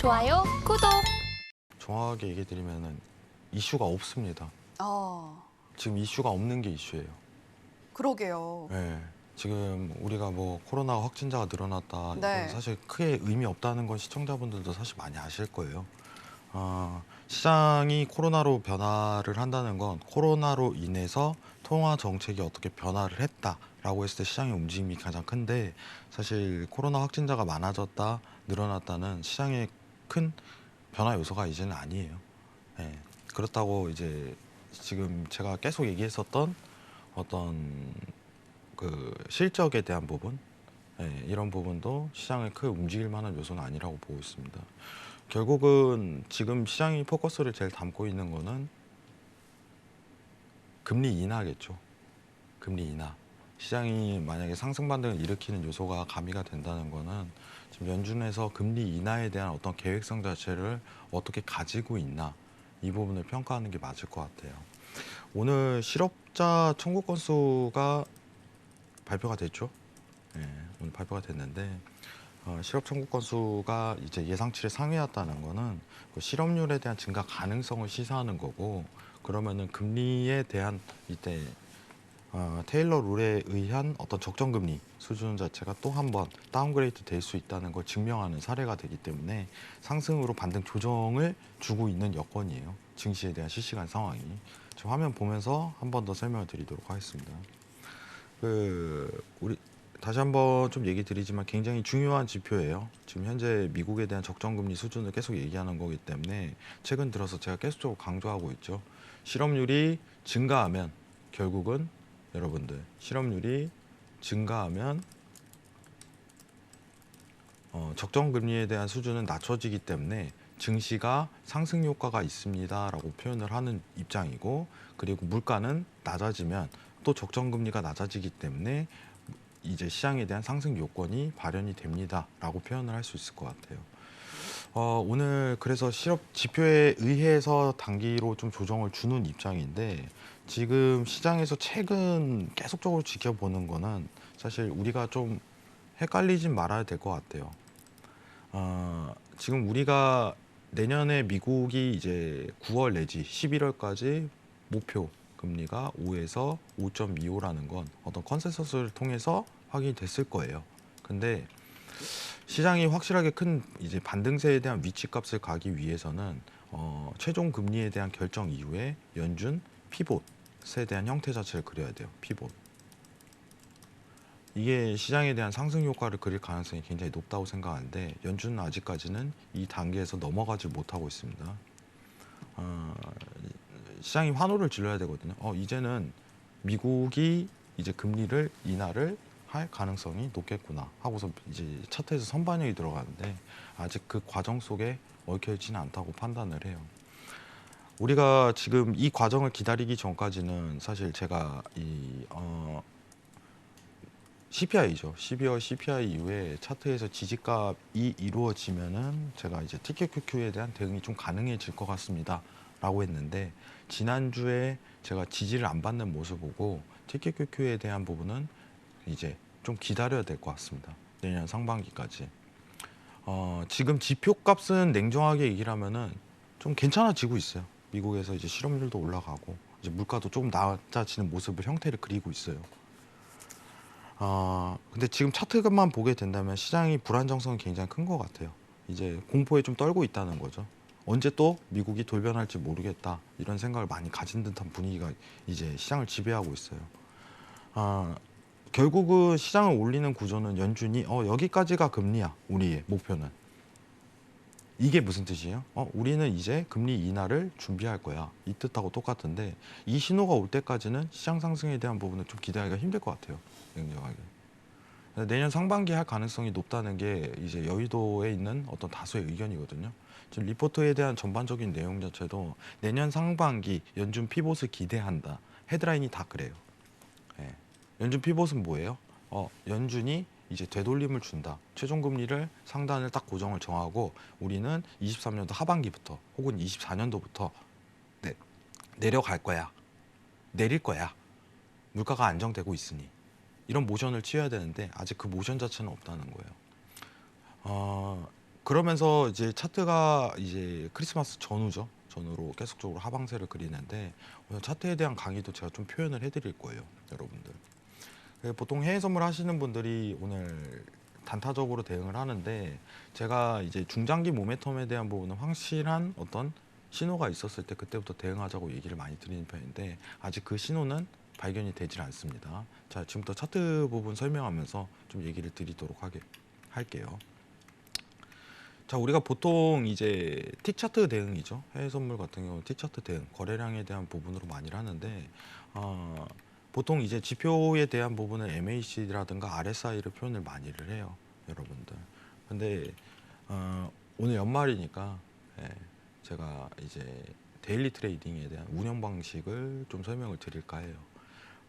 좋아요, 구독. 정확하게 얘기 드리면은 이슈가 없습니다. 지금 이슈가 없는 게 이슈예요. 그러게요. 네. 지금 우리가 뭐 코로나 확진자가 늘어났다 네. 이건 사실 크게 의미 없다는 건 시청자분들도 사실 많이 아실 거예요. 시장이 코로나로 변화를 한다는 건 코로나로 인해서 통화 정책이 어떻게 변화를 했다라고 했을 때 시장의 움직임이 가장 큰데, 사실 코로나 확진자가 많아졌다 늘어났다는 시장의 큰 변화 요소가 이제는 아니에요. 예. 그렇다고 이제 지금 제가 계속 얘기했었던 어떤 그 실적에 대한 부분, 예, 이런 부분도 시장을 크게 움직일 만한 요소는 아니라고 보고 있습니다. 결국은 지금 시장이 포커스를 제일 담고 있는 거는 금리 인하겠죠. 금리 인하. 시장이 만약에 상승 반등을 일으키는 요소가 가미가 된다는 거는 지금 연준에서 금리 인하에 대한 어떤 계획성 자체를 어떻게 가지고 있나, 이 부분을 평가하는 게 맞을 것 같아요. 오늘 실업자 청구 건수가 발표가 됐죠. 예, 오늘 발표가 됐는데 실업 청구 건수가 이제 예상치를 상회했다는 거는 그 실업률에 대한 증가 가능성을 시사하는 거고, 그러면은 금리에 대한 이때 테일러 룰에 의한 어떤 적정 금리 수준 자체가 또 한 번 다운그레이드 될 수 있다는 걸 증명하는 사례가 되기 때문에 상승으로 반등 조정을 주고 있는 여건이에요. 증시에 대한 실시간 상황이. 지금 화면 보면서 한 번 더 설명을 드리도록 하겠습니다. 우리 다시 한번 좀 얘기 드리지만 굉장히 중요한 지표예요. 지금 현재 미국에 대한 적정금리 수준을 계속 얘기하는 거기 때문에 최근 들어서 제가 계속적으로 강조하고 있죠. 실업률이 증가하면 결국은 여러분들 실업률이 증가하면 적정금리에 대한 수준은 낮춰지기 때문에 증시가 상승 효과가 있습니다라고 표현을 하는 입장이고, 그리고 물가는 낮아지면 또 적정금리가 낮아지기 때문에 이제 시장에 대한 상승 요건이 발현이 됩니다라고 표현을 할 수 있을 것 같아요. 오늘 그래서 실업 지표에 의해서 단기로 좀 조정을 주는 입장인데, 지금 시장에서 최근 계속적으로 지켜보는 거는 사실 우리가 좀 헷갈리진 말아야 될 것 같아요. 지금 우리가 내년에 미국이 이제 9월 내지 11월까지 목표 금리가 5에서 5.25라는 건 어떤 컨센서스를 통해서 확인이 됐을 거예요. 근데 시장이 확실하게 큰 이제 반등세에 대한 위치값을 가기 위해서는 최종 금리에 대한 결정 이후에 연준 피봇에 대한 형태 자체를 그려야 돼요. 피봇. 이게 시장에 대한 상승 효과를 그릴 가능성이 굉장히 높다고 생각하는데, 연준은 아직까지는 이 단계에서 넘어가지 못하고 있습니다. 시장이 환호를 질러야 되거든요. 이제는 미국이 이제 금리를 인하를 할 가능성이 높겠구나 하고서 이제 차트에서 선반영이 들어가는데, 아직 그 과정 속에 얽혀있지는 않다고 판단을 해요. 우리가 지금 이 과정을 기다리기 전까지는 사실 제가 CPI죠. 12월 CPI 이후에 차트에서 지지값이 이루어지면은 제가 이제 TQQQ에 대한 대응이 좀 가능해질 것 같습니다 라고 했는데, 지난주에 제가 지지를 안 받는 모습 보고 TQQQ에 대한 부분은 이제 좀 기다려야 될 것 같습니다. 내년 상반기까지. 지금 지표값은 냉정하게 얘기를 하면은 좀 괜찮아지고 있어요. 미국에서 이제 실업률도 올라가고 이제 물가도 조금 낮아지는 모습을 형태를 그리고 있어요. 근데 지금 차트만 보게 된다면 시장이 불안정성이 굉장히 큰 것 같아요. 이제 공포에 좀 떨고 있다는 거죠. 언제 또 미국이 돌변할지 모르겠다, 이런 생각을 많이 가진 듯한 분위기가 이제 시장을 지배하고 있어요. 결국은 시장을 올리는 구조는 연준이 여기까지가 금리야, 우리의 목표는. 이게 무슨 뜻이에요? 우리는 이제 금리 인하를 준비할 거야, 이 뜻하고 똑같은데, 이 신호가 올 때까지는 시장 상승에 대한 부분은 좀 기대하기가 힘들 것 같아요, 냉정하게. 내년 상반기 할 가능성이 높다는 게 이제 여의도에 있는 어떤 다수의 의견이거든요. 지금 리포트에 대한 전반적인 내용 자체도 내년 상반기 연준 피봇을 기대한다, 헤드라인이 다 그래요. 예. 연준 피봇은 뭐예요? 연준이 이제 되돌림을 준다. 최종 금리를 상단을 딱 고정을 정하고 우리는 23년도 하반기부터 혹은 24년도부터 내려갈 거야. 내릴 거야. 물가가 안정되고 있으니. 이런 모션을 취해야 되는데 아직 그 모션 자체는 없다는 거예요. 그러면서 이제 차트가 이제 크리스마스 전후죠. 전후로 계속적으로 하방세를 그리는데 오늘 차트에 대한 강의도 제가 좀 표현을 해드릴 거예요, 여러분들. 보통 해외 선물 하시는 분들이 오늘 단타적으로 대응을 하는데 제가 이제 중장기 모멘텀에 대한 부분은 확실한 어떤 신호가 있었을 때 그때부터 대응하자고 얘기를 많이 드리는 편인데 아직 그 신호는 발견이 되질 않습니다. 자, 지금부터 차트 부분 설명하면서 좀 얘기를 드리도록 할게요. 자, 우리가 보통 이제 틱 차트 대응이죠. 해외 선물 같은 경우는 틱 차트 대응, 거래량에 대한 부분으로 많이 하는데 보통 이제 지표에 대한 부분은 MACD라든가 RSI를 표현을 많이를 해요, 여러분들. 근데 오늘 연말이니까 예, 제가 이제 데일리 트레이딩에 대한 운영 방식을 좀 설명을 드릴까 해요.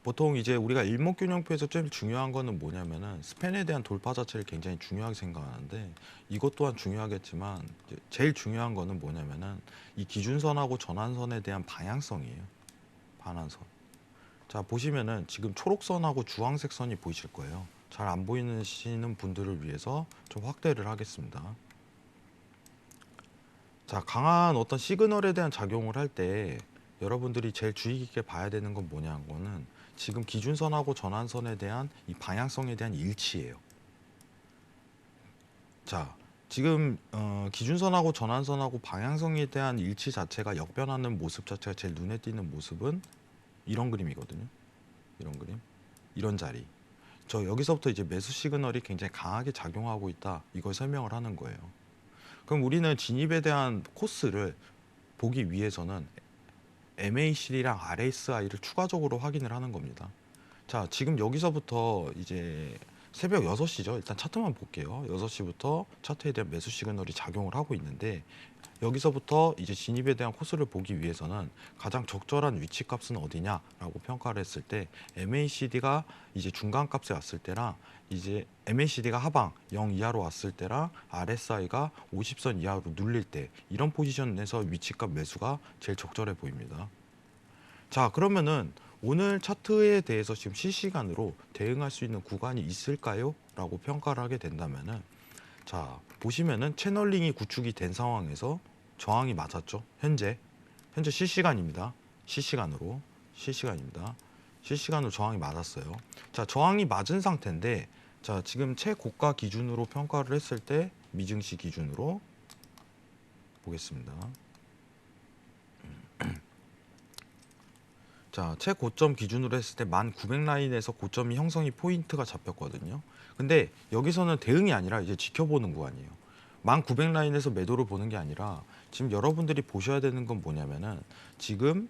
보통 이제 우리가 일목균형표에서 제일 중요한 거는 뭐냐면은 스팬에 대한 돌파 자체를 굉장히 중요하게 생각하는데 이것 또한 중요하겠지만 이제 제일 중요한 거는 뭐냐면은 이 기준선하고 전환선에 대한 방향성이에요. 반환선. 자, 보시면은 지금 초록선하고 주황색 선이 보이실 거예요. 잘 안 보이시는 분들을 위해서 좀 확대를 하겠습니다. 자, 강한 어떤 시그널에 대한 작용을 할 때 여러분들이 제일 주의 깊게 봐야 되는 건 뭐냐는 거는 지금 기준선하고 전환선에 대한 이 방향성에 대한 일치예요. 자, 지금 기준선하고 전환선하고 방향성에 대한 일치 자체가 역변하는 모습 자체가 제일 눈에 띄는 모습은 이런 그림이거든요. 이런 그림, 이런 자리. 저 여기서부터 이제 매수 시그널이 굉장히 강하게 작용하고 있다. 이걸 설명을 하는 거예요. 그럼 우리는 진입에 대한 코스를 보기 위해서는 MACD랑 RSI를 추가적으로 확인을 하는 겁니다. 자, 지금 여기서부터 이제 새벽 6시죠. 일단 차트만 볼게요. 6시부터 차트에 대한 매수 시그널이 작용을 하고 있는데 여기서부터 이제 진입에 대한 코스를 보기 위해서는 가장 적절한 위치 값은 어디냐라고 평가를 했을 때 MACD가 이제 중간 값에 왔을 때랑 이제 MACD가 하방 0 이하로 왔을 때랑 RSI가 50선 이하로 눌릴 때 이런 포지션에서 위치값 매수가 제일 적절해 보입니다. 자, 그러면은 오늘 차트에 대해서 지금 실시간으로 대응할 수 있는 구간이 있을까요? 라고 평가를 하게 된다면은 자, 보시면은 채널링이 구축이 된 상황에서 저항이 맞았죠. 현재 실시간입니다. 실시간입니다. 실시간으로 저항이 맞았어요. 자, 저항이 맞은 상태인데 자, 지금 최고가 기준으로 평가를 했을 때 미증시 기준으로 보겠습니다. 자, 최고점 기준으로 했을 때 1900 라인에서 고점이 형성이 포인트가 잡혔거든요. 근데 여기서는 대응이 아니라 이제 지켜보는 구간이에요. 1900 라인에서 매도를 보는 게 아니라 지금 여러분들이 보셔야 되는 건 뭐냐면은 지금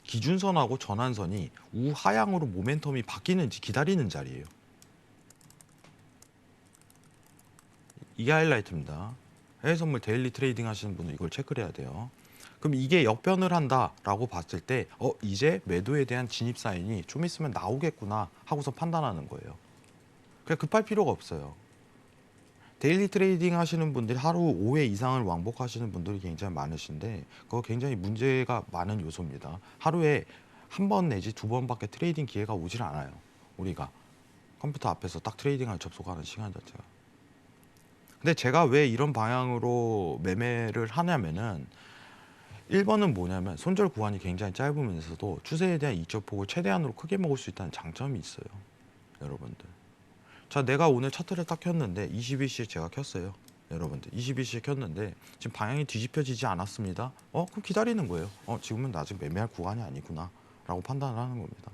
기준선하고 전환선이 우하향으로 모멘텀이 바뀌는지 기다리는 자리예요. 이게 하이라이트입니다. 해외 선물 데일리 트레이딩 하시는 분은 이걸 체크를 해야 돼요. 그럼 이게 역변을 한다라고 봤을 때 이제 매도에 대한 진입 사인이 좀 있으면 나오겠구나 하고서 판단하는 거예요. 그냥 급할 필요가 없어요. 데일리 트레이딩 하시는 분들이 하루 5회 이상을 왕복하시는 분들이 굉장히 많으신데 그거 굉장히 문제가 많은 요소입니다. 하루에 한 번 내지 두 번밖에 트레이딩 기회가 오질 않아요. 우리가 컴퓨터 앞에서 딱 트레이딩을 접속하는 시간 자체가. 근데 제가 왜 이런 방향으로 매매를 하냐면은 1번은 뭐냐면 손절 구간이 굉장히 짧으면서도 추세에 대한 이적폭을 최대한으로 크게 먹을 수 있다는 장점이 있어요. 여러분들. 자, 내가 오늘 차트를 딱 켰는데 22시에 제가 켰어요. 여러분들 22시에 켰는데 지금 방향이 뒤집혀지지 않았습니다. 그럼 기다리는 거예요. 지금은 아직 매매할 구간이 아니구나 라고 판단을 하는 겁니다.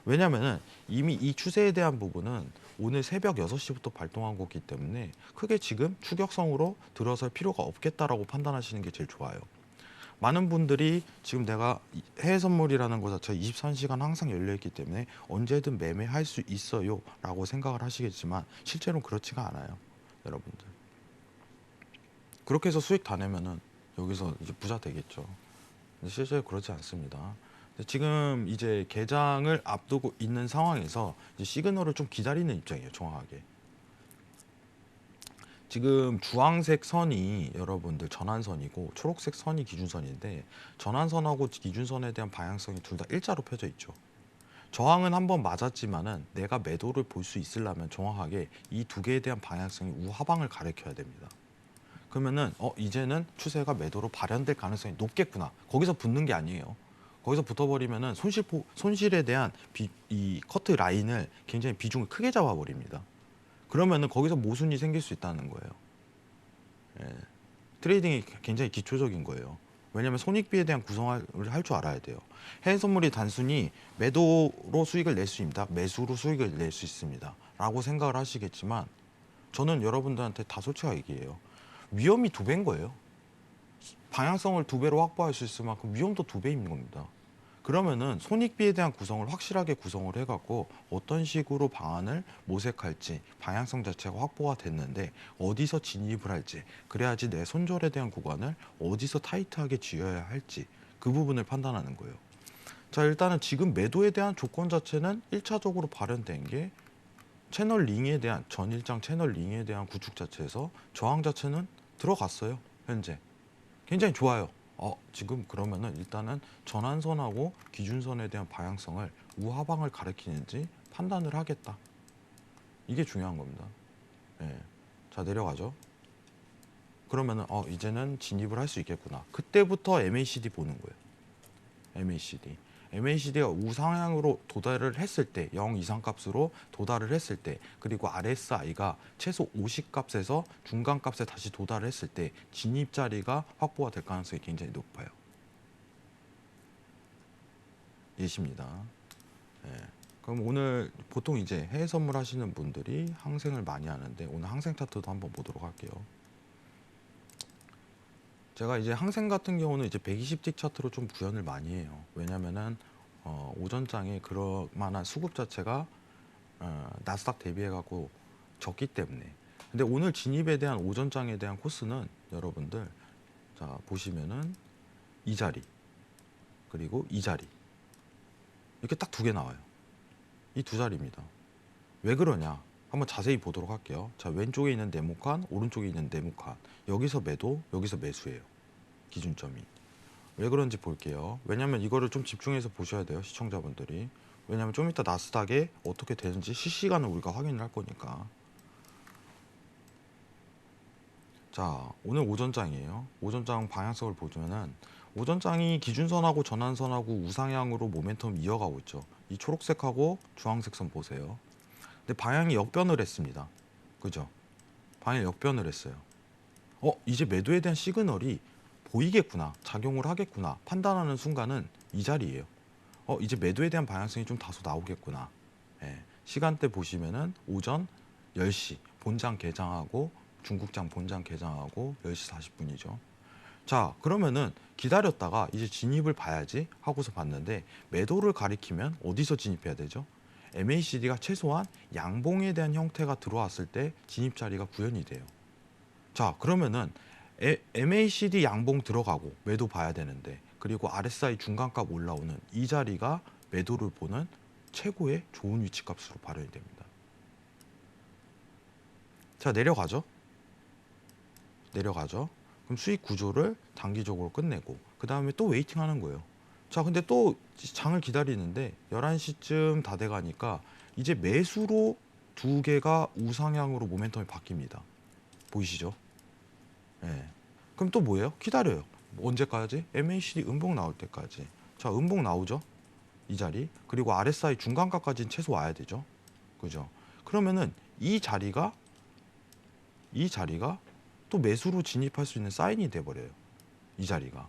왜냐면은 이미 이 추세에 대한 부분은 오늘 새벽 6시부터 발동한 거기 때문에 크게 지금 추격성으로 들어설 필요가 없겠다라고 판단하시는 게 제일 좋아요. 많은 분들이 지금 내가 해외 선물이라는 것 자체가 24시간 항상 열려있기 때문에 언제든 매매할 수 있어요 라고 생각을 하시겠지만 실제로는 그렇지가 않아요. 여러분들. 그렇게 해서 수익 다 내면은 여기서 이제 부자 되겠죠. 근데 실제로 그렇지 않습니다. 지금 이제 개장을 앞두고 있는 상황에서 이제 시그널을 좀 기다리는 입장이에요. 정확하게. 지금 주황색 선이 여러분들 전환선이고 초록색 선이 기준선인데 전환선하고 기준선에 대한 방향성이 둘 다 일자로 펴져 있죠. 저항은 한번 맞았지만은 내가 매도를 볼 수 있으려면 정확하게 이 두 개에 대한 방향성이 우하방을 가리켜야 됩니다. 그러면은 이제는 추세가 매도로 발현될 가능성이 높겠구나. 거기서 붙는 게 아니에요. 거기서 붙어버리면은 손실에 대한 이 커트 라인을 굉장히 비중을 크게 잡아버립니다. 그러면은 거기서 모순이 생길 수 있다는 거예요. 예. 트레이딩이 굉장히 기초적인 거예요. 왜냐하면 손익비에 대한 구성을 할 줄 알아야 돼요. 해외 선물이 단순히 매도로 수익을 낼 수 있습니다. 매수로 수익을 낼 수 있습니다. 라고 생각을 하시겠지만 저는 여러분들한테 다 솔직하게 얘기해요. 위험이 2배인 거예요. 방향성을 2배로 확보할 수 있을 만큼 위험도 2배인 겁니다. 그러면은 손익비에 대한 구성을 확실하게 구성을 해갖고 어떤 식으로 방안을 모색할지 방향성 자체가 확보가 됐는데 어디서 진입을 할지 그래야지 내 손절에 대한 구간을 어디서 타이트하게 쥐어야 할지 그 부분을 판단하는 거예요. 자, 일단은 지금 매도에 대한 조건 자체는 1차적으로 발현된 게 채널 링에 대한 전일장 채널 링에 대한 구축 자체에서 저항 자체는 들어갔어요. 현재 굉장히 좋아요. 지금 그러면은 일단은 전환선하고 기준선에 대한 방향성을 우하방을 가리키는지 판단을 하겠다. 이게 중요한 겁니다. 예. 자, 내려가죠. 그러면은 이제는 진입을 할 수 있겠구나. 그때부터 MACD 보는 거예요. MACD가 우상향으로 도달을 했을 때 0 이상 값으로 도달을 했을 때 그리고 RSI가 최소 50값에서 중간값에 다시 도달을 했을 때 진입 자리가 확보가 될 가능성이 굉장히 높아요. 예시입니다. 예. 그럼 오늘 보통 이제 해외 선물 하시는 분들이 항생을 많이 하는데 오늘 항생 차트도 한번 보도록 할게요. 제가 이제 항생 같은 경우는 이제 120틱 차트로 좀 구현을 많이 해요. 왜냐면은 오전장에 그럴 만한 수급 자체가 나스닥 대비해 갖고 적기 때문에. 근데 오늘 진입에 대한 오전장에 대한 코스는 여러분들 자 보시면은 이 자리 그리고 이 자리 이렇게 딱 2개 나와요. 이 2자리입니다. 왜 그러냐? 한번 자세히 보도록 할게요. 자, 왼쪽에 있는 네모칸, 오른쪽에 있는 네모칸. 여기서 매도, 여기서 매수예요. 기준점이. 왜 그런지 볼게요. 왜냐면 이거를 좀 집중해서 보셔야 돼요. 시청자분들이. 왜냐면 좀 이따 나스닥에 어떻게 되는지 실시간으로 우리가 확인을 할 거니까. 자, 오늘 오전장이에요. 오전장 방향성을 보면은 오전장이 기준선하고 전환선하고 우상향으로 모멘텀 이어가고 있죠. 이 초록색하고 주황색 선 보세요. 근데 방향이 역변을 했습니다. 그죠? 방향이 역변을 했어요. 이제 매도에 대한 시그널이 보이겠구나, 작용을 하겠구나 판단하는 순간은 이 자리예요. 이제 매도에 대한 방향성이 좀 다소 나오겠구나. 예, 시간대 보시면은 오전 10시 본장 개장하고 중국장 본장 개장하고 10시 40분이죠. 자, 그러면은 기다렸다가 이제 진입을 봐야지 하고서 봤는데 매도를 가리키면 어디서 진입해야 되죠? MACD가 최소한 양봉에 대한 형태가 들어왔을 때 진입 자리가 구현이 돼요. 자, 그러면은 MACD 양봉 들어가고 매도 봐야 되는데 그리고 RSI 중간값 올라오는 이 자리가 매도를 보는 최고의 좋은 위치값으로 발현이 됩니다. 자, 내려가죠. 그럼 수익 구조를 단기적으로 끝내고 그 다음에 또 웨이팅 하는 거예요. 자, 근데 또 장을 기다리는데 11시쯤 다 돼가니까 이제 매수로 2개가 우상향으로 모멘텀이 바뀝니다. 보이시죠? 예. 그럼 또 뭐예요? 기다려요. 언제까지? MACD 음봉 나올 때까지. 자, 음봉 나오죠? 이 자리. 그리고 RSI 중간값까지는 최소 와야 되죠. 그죠? 그러면은 이 자리가 또 매수로 진입할 수 있는 사인이 돼 버려요. 이 자리가.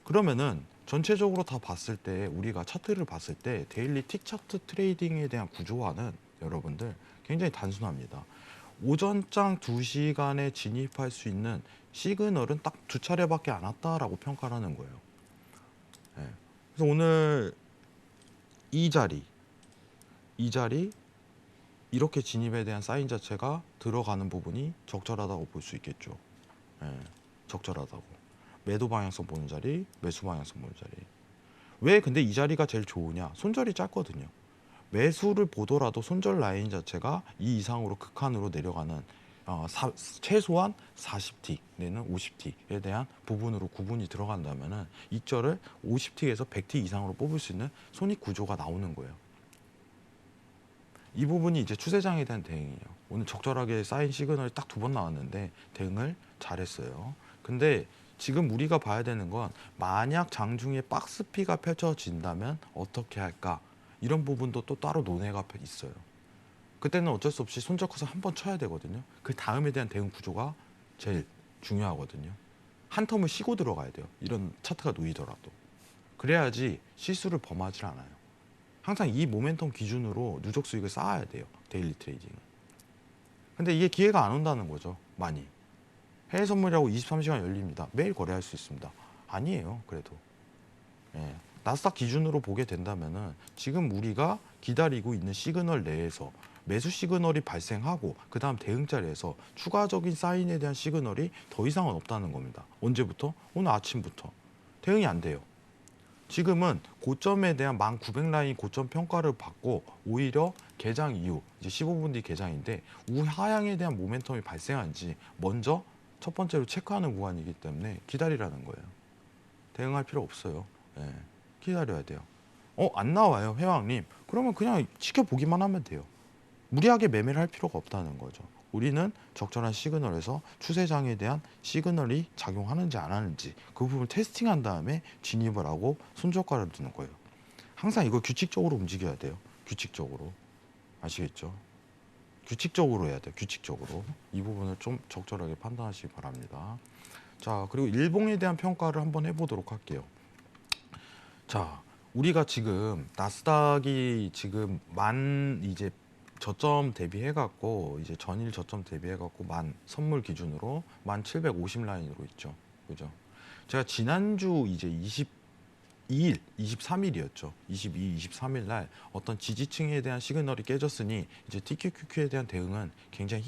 그러면은 전체적으로 다 봤을 때 우리가 차트를 봤을 때 데일리 틱 차트 트레이딩에 대한 구조화는 여러분들 굉장히 단순합니다. 오전장 2시간에 진입할 수 있는 시그널은 딱 2차례밖에 안 왔다라고 평가를 하는 거예요. 네. 그래서 오늘 이 자리 이렇게 진입에 대한 사인 자체가 들어가는 부분이 적절하다고 볼 수 있겠죠. 네. 적절하다고. 매도 방향성 보는 자리, 매수 방향성 보는 자리. 왜 근데 이 자리가 제일 좋으냐? 손절이 짧거든요. 매수를 보더라도 손절 라인 자체가 이 이상으로 극한으로 내려가는 최소한 40T 내는 50T에 대한 부분으로 구분이 들어간다면은 이절을 50T에서 100T 이상으로 뽑을 수 있는 손익 구조가 나오는 거예요. 이 부분이 이제 추세장에 대한 대응이에요. 오늘 적절하게 쌓인 시그널이 딱 2번 나왔는데 대응을 잘했어요. 근데 지금 우리가 봐야 되는 건 만약 장중에 박스피가 펼쳐진다면 어떻게 할까? 이런 부분도 또 따로 논의가 있어요. 그때는 어쩔 수 없이 손절 컷을 한 번 쳐야 되거든요. 그 다음에 대한 대응 구조가 제일 중요하거든요. 한 텀을 쉬고 들어가야 돼요. 이런 차트가 놓이더라도. 그래야지 실수를 범하지 않아요. 항상 이 모멘텀 기준으로 누적 수익을 쌓아야 돼요. 데일리 트레이딩은. 근데 이게 기회가 안 온다는 거죠. 많이. 해외 선물이라고 23시간 열립니다. 매일 거래할 수 있습니다. 아니에요. 그래도. 예. 나스닥 기준으로 보게 된다면은 지금 우리가 기다리고 있는 시그널 내에서 매수 시그널이 발생하고 그 다음 대응 자리에서 추가적인 사인에 대한 시그널이 더 이상은 없다는 겁니다. 언제부터? 오늘 아침부터. 대응이 안 돼요. 지금은 고점에 대한 1900라인 고점 평가를 받고 오히려 개장 이후 이제 15분 뒤 개장인데 우하향에 대한 모멘텀이 발생한지 먼저 첫 번째로 체크하는 구간이기 때문에 기다리라는 거예요. 대응할 필요 없어요. 예, 기다려야 돼요. 안 나와요, 회왕님. 그러면 그냥 지켜보기만 하면 돼요. 무리하게 매매를 할 필요가 없다는 거죠. 우리는 적절한 시그널에서 추세장에 대한 시그널이 작용하는지 안 하는지 그 부분을 테스팅한 다음에 진입을 하고 손절가를 두는 거예요. 항상 이거 규칙적으로 움직여야 돼요. 규칙적으로. 아시겠죠? 규칙적으로 해야 돼요. 규칙적으로. 이 부분을 좀 적절하게 판단하시기 바랍니다. 자, 그리고 일봉에 대한 평가를 한번 해보도록 할게요. 자, 우리가 지금 나스닥이 지금 이제 저점 대비해 갖고 이제 전일 저점 대비해 갖고 선물 기준으로 1750 라인으로 있죠. 그죠? 제가 지난주 이제 22일, 23일이었죠. 22, 23일 날 어떤 지지층에 대한 시그널이 깨졌으니 이제 TQQQ에 대한 대응은 굉장히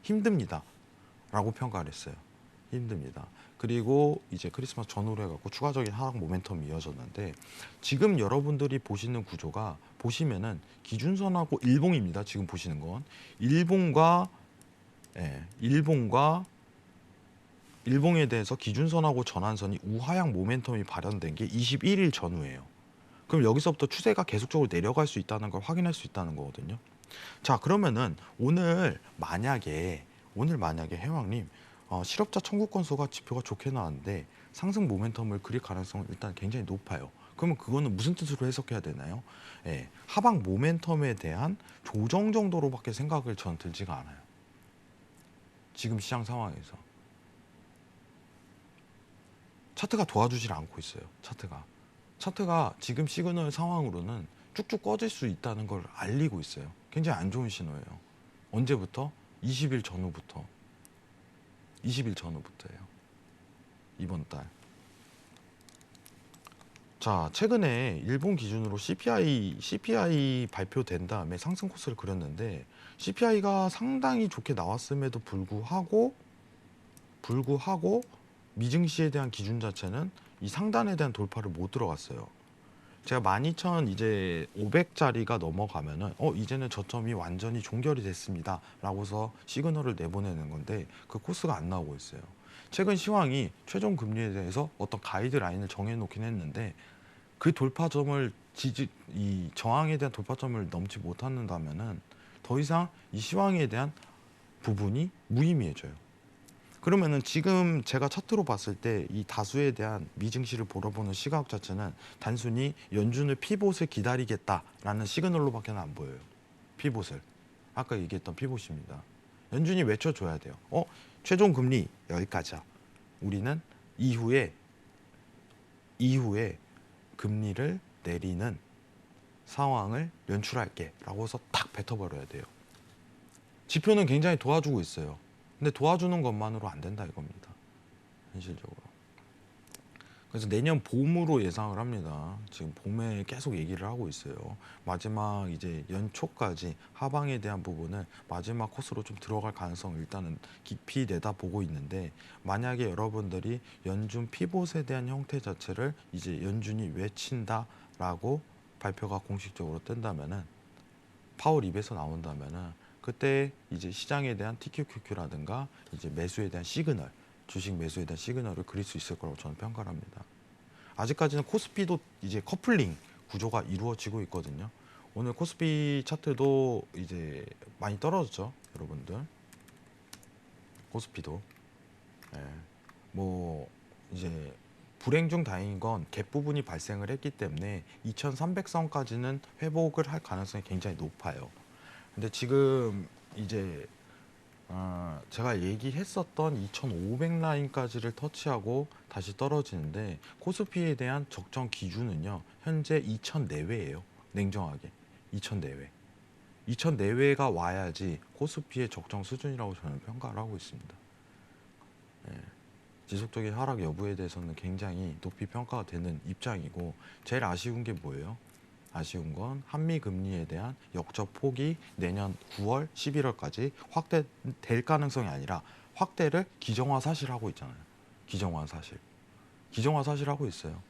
힘듭니다. 라고 평가를 했어요. 힘듭니다. 그리고 이제 크리스마스 전후로 해갖고 추가적인 하락 모멘텀이 이어졌는데 지금 여러분들이 보시는 구조가 보시면은 기준선하고 일봉입니다. 지금 보시는 건 일봉과 일봉에 대해서 기준선하고 전환선이 우하향 모멘텀이 발현된 게 21일 전후예요. 그럼 여기서부터 추세가 계속적으로 내려갈 수 있다는 걸 확인할 수 있다는 거거든요. 자, 그러면은 오늘 만약에 해왕님 실업자 청구 건수가 지표가 좋게 나왔는데 상승 모멘텀을 그릴 가능성은 일단 굉장히 높아요. 그러면 그거는 무슨 뜻으로 해석해야 되나요? 예, 하방 모멘텀에 대한 조정 정도로밖에 생각을 전 들지가 않아요. 지금 시장 상황에서 차트가 도와주질 않고 있어요. 차트가 지금 시그널 상황으로는 쭉쭉 꺼질 수 있다는 걸 알리고 있어요. 굉장히 안 좋은 신호예요. 언제부터? 20일 전후부터예요. 이번 달. 자, 최근에 일본 기준으로 CPI 발표된 다음에 상승 코스를 그렸는데 CPI가 상당히 좋게 나왔음에도 불구하고 미증시에 대한 기준 자체는 이 상단에 대한 돌파를 못 들어갔어요. 제가 12,000 이제 500짜리가 넘어가면은 이제는 저점이 완전히 종결이 됐습니다. 라고서 시그널을 내보내는 건데 그 코스가 안 나오고 있어요. 최근 시황이 최종 금리에 대해서 어떤 가이드라인을 정해놓긴 했는데 그 돌파점을 이 저항에 대한 돌파점을 넘지 못한다면은 더 이상 이 시황에 대한 부분이 무의미해져요. 그러면은 지금 제가 차트로 봤을 때 이 다수에 대한 미증시를 보러보는 시각 자체는 단순히 연준의 피봇을 기다리겠다라는 시그널로밖에 안 보여요. 피봇을. 아까 얘기했던 피봇입니다. 연준이 외쳐줘야 돼요. 최종 금리 여기까지야. 우리는 이후에 금리를 내리는 상황을 연출할게 라고서 탁 뱉어버려야 돼요. 지표는 굉장히 도와주고 있어요. 근데 도와주는 것만으로 안 된다 이겁니다. 현실적으로. 그래서 내년 봄으로 예상을 합니다. 지금 봄에 계속 얘기를 하고 있어요. 마지막 이제 연초까지 하방에 대한 부분을 마지막 코스로 좀 들어갈 가능성을 일단은 깊이 내다보고 있는데 만약에 여러분들이 연준 피봇에 대한 형태 자체를 이제 연준이 외친다라고 발표가 공식적으로 뜬다면은 파월 입에서 나온다면은 그때 이제 시장에 대한 TQQQ라든가 이제 매수에 대한 시그널, 주식 매수에 대한 시그널을 그릴 수 있을 거라고 저는 평가를 합니다. 아직까지는 코스피도 이제 커플링 구조가 이루어지고 있거든요. 오늘 코스피 차트도 이제 많이 떨어졌죠, 여러분들. 코스피도. 예. 뭐 이제 불행 중 다행인 건 갭 부분이 발생을 했기 때문에 2300선까지는 회복을 할 가능성이 굉장히 높아요. 근데 지금 이제 제가 얘기했었던 2500 라인까지를 터치하고 다시 떨어지는데 코스피에 대한 적정 기준은요 현재 2000 내외예요. 냉정하게 2000 내외. 2000 내외가 와야지 코스피의 적정 수준이라고 저는 평가를 하고 있습니다. 예. 지속적인 하락 여부에 대해서는 굉장히 높이 평가가 되는 입장이고, 제일 아쉬운 게 뭐예요? 아쉬운 건 한미 금리에 대한 역적 폭이 내년 9월, 11월까지 확대될 가능성이 아니라 확대를 기정화 사실하고 있잖아요. 기정화 사실. 기정화 사실하고 있어요.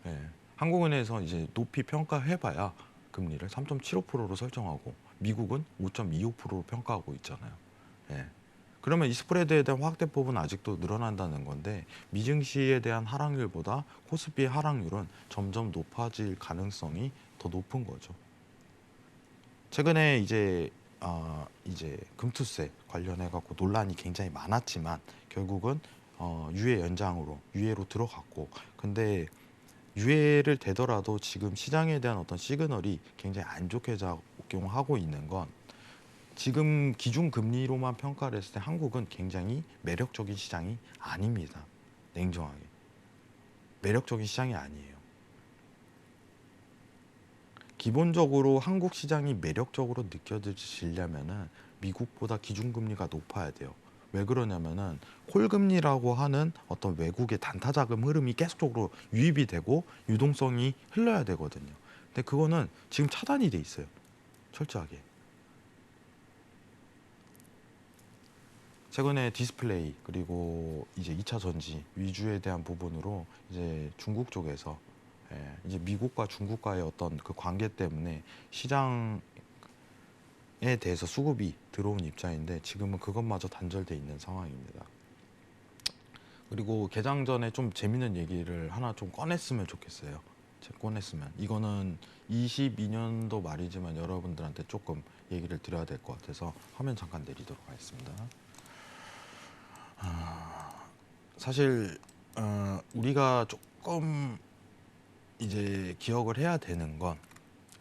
예. 한국은행에서 이제 높이 평가해봐야 금리를 3.75%로 설정하고 미국은 5.25%로 평가하고 있잖아요. 예. 그러면 이 스프레드에 대한 확대폭은 아직도 늘어난다는 건데 미증시에 대한 하락률보다 코스피의 하락률은 점점 높아질 가능성이 더 높은 거죠. 최근에 이제 금투세 관련해 갖고 논란이 굉장히 많았지만 결국은 유예 연장으로 유예로 들어갔고, 근데 유예를 되더라도 지금 시장에 대한 어떤 시그널이 굉장히 안 좋게 작용하고 있는 건, 지금 기준 금리로만 평가를 했을 때 한국은 굉장히 매력적인 시장이 아닙니다. 냉정하게. 매력적인 시장이 아니에요. 기본적으로 한국 시장이 매력적으로 느껴지려면은 미국보다 기준금리가 높아야 돼요. 왜 그러냐면은 콜금리라고 하는 어떤 외국의 단타자금 흐름이 계속적으로 유입이 되고 유동성이 흘러야 되거든요. 근데 그거는 지금 차단이 돼 있어요. 철저하게. 최근에 디스플레이 그리고 이제 2차 전지 위주에 대한 부분으로 이제 중국 쪽에서 이제 미국과 중국과의 어떤 그 관계 때문에 시장에 대해서 수급이 들어온 입장인데 지금은 그것마저 단절돼 있는 상황입니다. 그리고 개장 전에 좀 재밌는 얘기를 하나 좀 꺼냈으면 좋겠어요. 꺼냈으면 이거는 22년도 말이지만 여러분들한테 조금 얘기를 드려야 될 것 같아서 화면 잠깐 내리도록 하겠습니다. 사실 우리가 조금 이제 기억을 해야 되는 건,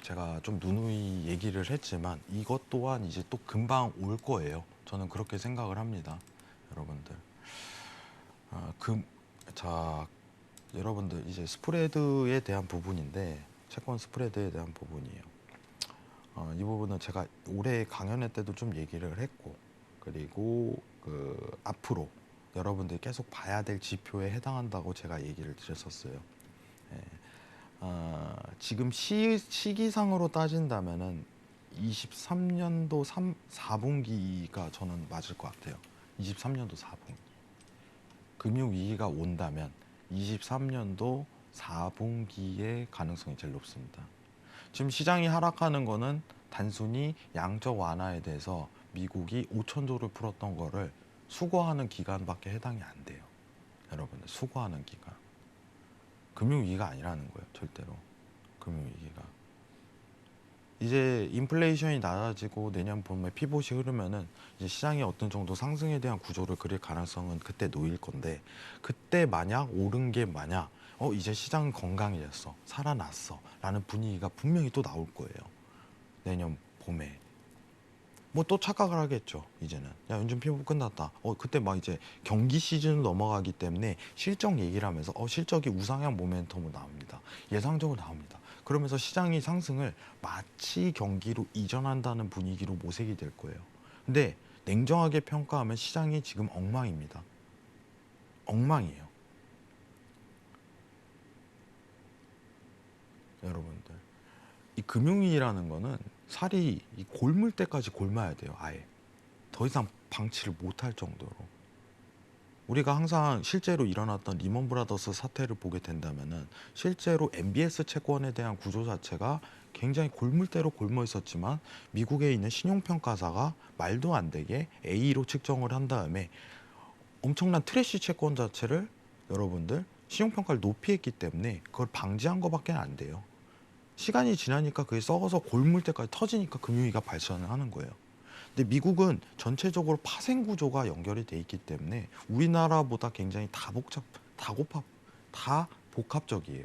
제가 좀 누누이 얘기를 했지만 이것 또한 이제 또 금방 올 거예요. 저는 그렇게 생각을 합니다. 여러분들. 자, 여러분들 이제 스프레드에 대한 부분인데, 채권 스프레드에 대한 부분이에요. 이 부분은 제가 올해 강연회 때도 좀 얘기를 했고, 그리고 그 앞으로 여러분들이 계속 봐야 될 지표에 해당한다고 제가 얘기를 드렸었어요. 예. 지금 시기상으로 따진다면은 23년도 4분기가 저는 맞을 것 같아요. 23년도 4분기. 금융위기가 온다면 23년도 4분기의 가능성이 제일 높습니다. 지금 시장이 하락하는 거는 단순히 양적 완화에 대해서 미국이 5천조를 풀었던 거를 수거하는 기간밖에 해당이 안 돼요. 여러분들, 수거하는 기간. 금융위기가 아니라는 거예요. 절대로. 금융위기가. 이제 인플레이션이 낮아지고 내년 봄에 피봇이 흐르면은 이제 시장이 어떤 정도 상승에 대한 구조를 그릴 가능성은 그때 놓일 건데, 그때 만약 오른 게 만약 이제 시장은 건강해졌어, 살아났어 라는 분위기가 분명히 또 나올 거예요. 내년 봄에. 뭐 또 착각을 하겠죠. 이제는 야, 연준 피복 끝났다. 그때 막 이제 경기 시즌 넘어가기 때문에 실적 얘기를 하면서 실적이 우상향 모멘텀으로 나옵니다. 예상적으로 나옵니다. 그러면서 시장이 상승을 마치 경기로 이전한다는 분위기로 모색이 될 거예요. 근데 냉정하게 평가하면 시장이 지금 엉망입니다. 엉망이에요. 여러분들, 이 금융위기라는 거는 살이 이 골물 때까지 골마야 돼요. 아예 더 이상 방치를 못할 정도로. 우리가 항상 실제로 일어났던 리먼 브라더스 사태를 보게 된다면은 실제로 MBS 채권에 대한 구조 자체가 굉장히 골물대로 골머 있었지만 미국에 있는 신용평가사가 말도 안 되게 A로 측정을 한 다음에 엄청난 트래시 채권 자체를 여러분들 신용평가를 높이 했기 때문에 그걸 방지한 것밖에 안 돼요. 시간이 지나니까 그게 썩어서 골물 때까지 터지니까 금융위기가 발생을 하는 거예요. 근데 미국은 전체적으로 파생 구조가 연결이 돼 있기 때문에 우리나라보다 굉장히 다 복합적이에요.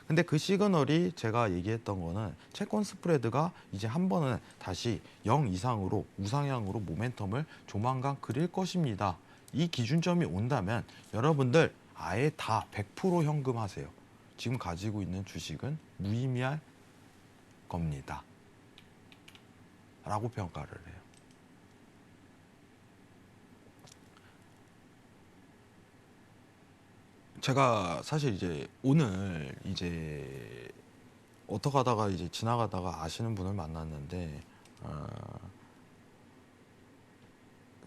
근데 그 시그널이 제가 얘기했던 거는 채권 스프레드가 이제 한 번은 다시 0 이상으로 우상향으로 모멘텀을 조만간 그릴 것입니다. 이 기준점이 온다면 여러분들 아예 다 100% 현금하세요. 지금 가지고 있는 주식은 무의미할 겁니다. 라고 평가를 해요. 제가 사실 이제 오늘 이제 어떻게 하다가 이제 지나가다가 아시는 분을 만났는데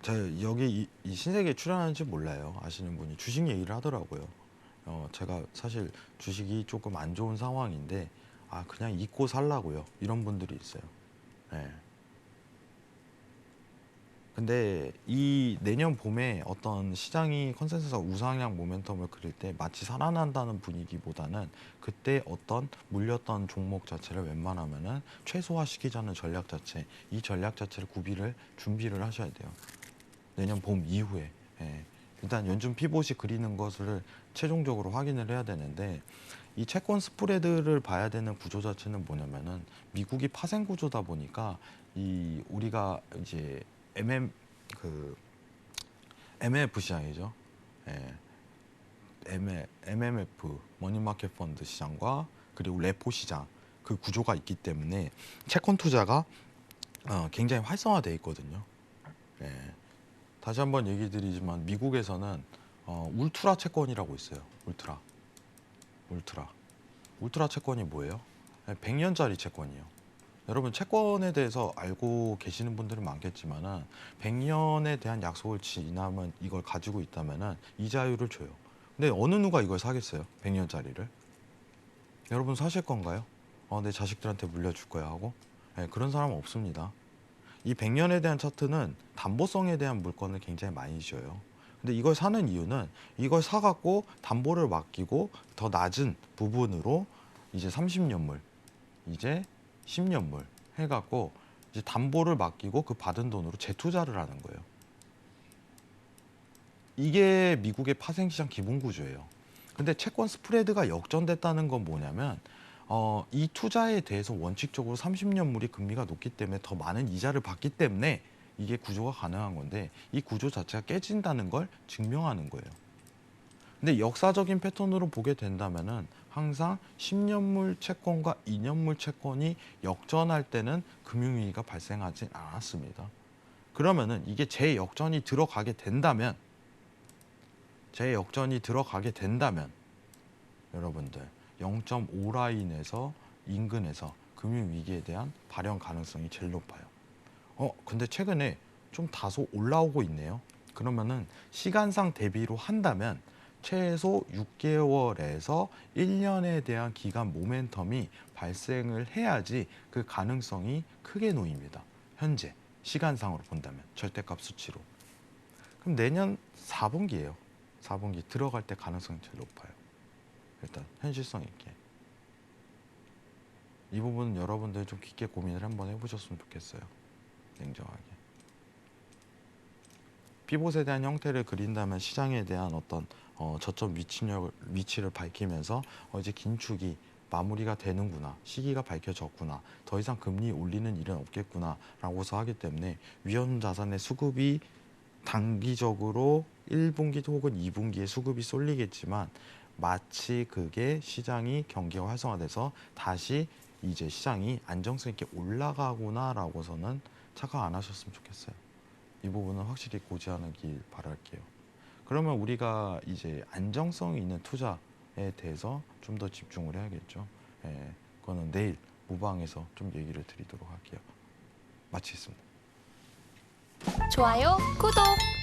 제가 여기 이 신세계에 출연하는지 몰라요. 아시는 분이 주식 얘기를 하더라고요. 제가 사실 주식이 조금 안 좋은 상황인데 그냥 잊고 살라고요. 이런 분들이 있어요. 네. 근데 이 내년 봄에 어떤 시장이 컨센서스가 우상향 모멘텀을 그릴 때 마치 살아난다는 분위기보다는 그때 어떤 물렸던 종목 자체를 웬만하면은 최소화시키자는 전략 자체, 이 전략 자체를 준비를 하셔야 돼요. 내년 봄 이후에. 예. 일단 연준 피봇이 그리는 것을 최종적으로 확인을 해야 되는데 이 채권 스프레드를 봐야 되는 구조 자체는 뭐냐면은 미국이 파생 구조다 보니까 이 우리가 이제 MMF 시장이죠. 예. MMF 머니마켓 펀드 시장과 그리고 레포 시장 그 구조가 있기 때문에 채권 투자가 굉장히 활성화돼 있거든요. 예. 다시 한번 얘기 드리지만 미국에서는 울트라 채권이라고 있어요. 울트라 채권이 뭐예요? 100년짜리 채권이에요. 여러분 채권에 대해서 알고 계시는 분들은 많겠지만은 100년에 대한 약속을 지나면 이걸 가지고 있다면은 이자율을 줘요. 근데 어느 누가 이걸 사겠어요? 100년짜리를? 여러분 사실 건가요? 내 자식들한테 물려줄 거야 하고? 네, 그런 사람은 없습니다. 이 100년에 대한 차트는 담보성에 대한 물건을 굉장히 많이 줘요. 근데 이걸 사는 이유는 이걸 사갖고 담보를 맡기고 더 낮은 부분으로 이제 30년물, 이제 10년물 해갖고 이제 담보를 맡기고 그 받은 돈으로 재투자를 하는 거예요. 이게 미국의 파생시장 기본 구조예요. 근데 채권 스프레드가 역전됐다는 건 뭐냐면 이 투자에 대해서 원칙적으로 30년물이 금리가 높기 때문에 더 많은 이자를 받기 때문에 이게 구조가 가능한 건데 이 구조 자체가 깨진다는 걸 증명하는 거예요. 근데 역사적인 패턴으로 보게 된다면은 항상 10년물 채권과 2년물 채권이 역전할 때는 금융위기가 발생하지 않았습니다. 그러면은 이게 재역전이 들어가게 된다면 여러분들 0.5 라인에서 인근에서 금융위기에 대한 발현 가능성이 제일 높아요. 근데 최근에 좀 다소 올라오고 있네요. 그러면은 시간상 대비로 한다면 최소 6개월에서 1년에 대한 기간 모멘텀이 발생을 해야지 그 가능성이 크게 놓입니다. 현재 시간상으로 본다면 절대값 수치로. 그럼 내년 4분기예요. 4분기 들어갈 때 가능성이 제일 높아요. 일단 현실성 있게. 이 부분은 여러분들 좀 깊게 고민을 한번 해보셨으면 좋겠어요. 냉정하게. 피봇에 대한 형태를 그린다면 시장에 대한 어떤 저점 위치를 밝히면서 이제 긴축이 마무리가 되는구나, 시기가 밝혀졌구나, 더 이상 금리 올리는 일은 없겠구나 라고서 하기 때문에 위험 자산의 수급이 단기적으로 1분기 혹은 2분기에 수급이 쏠리겠지만 마치 그게 시장이 경기가 활성화돼서 다시 이제 시장이 안정성 있게 올라가구나라고서는 착각 안 하셨으면 좋겠어요. 이 부분은 확실히 고지하길 바랄게요. 그러면 우리가 이제 안정성이 있는 투자에 대해서 좀 더 집중을 해야겠죠. 예, 그거는 내일 무방에서 좀 얘기를 드리도록 할게요. 마치겠습니다. 좋아요, 구독!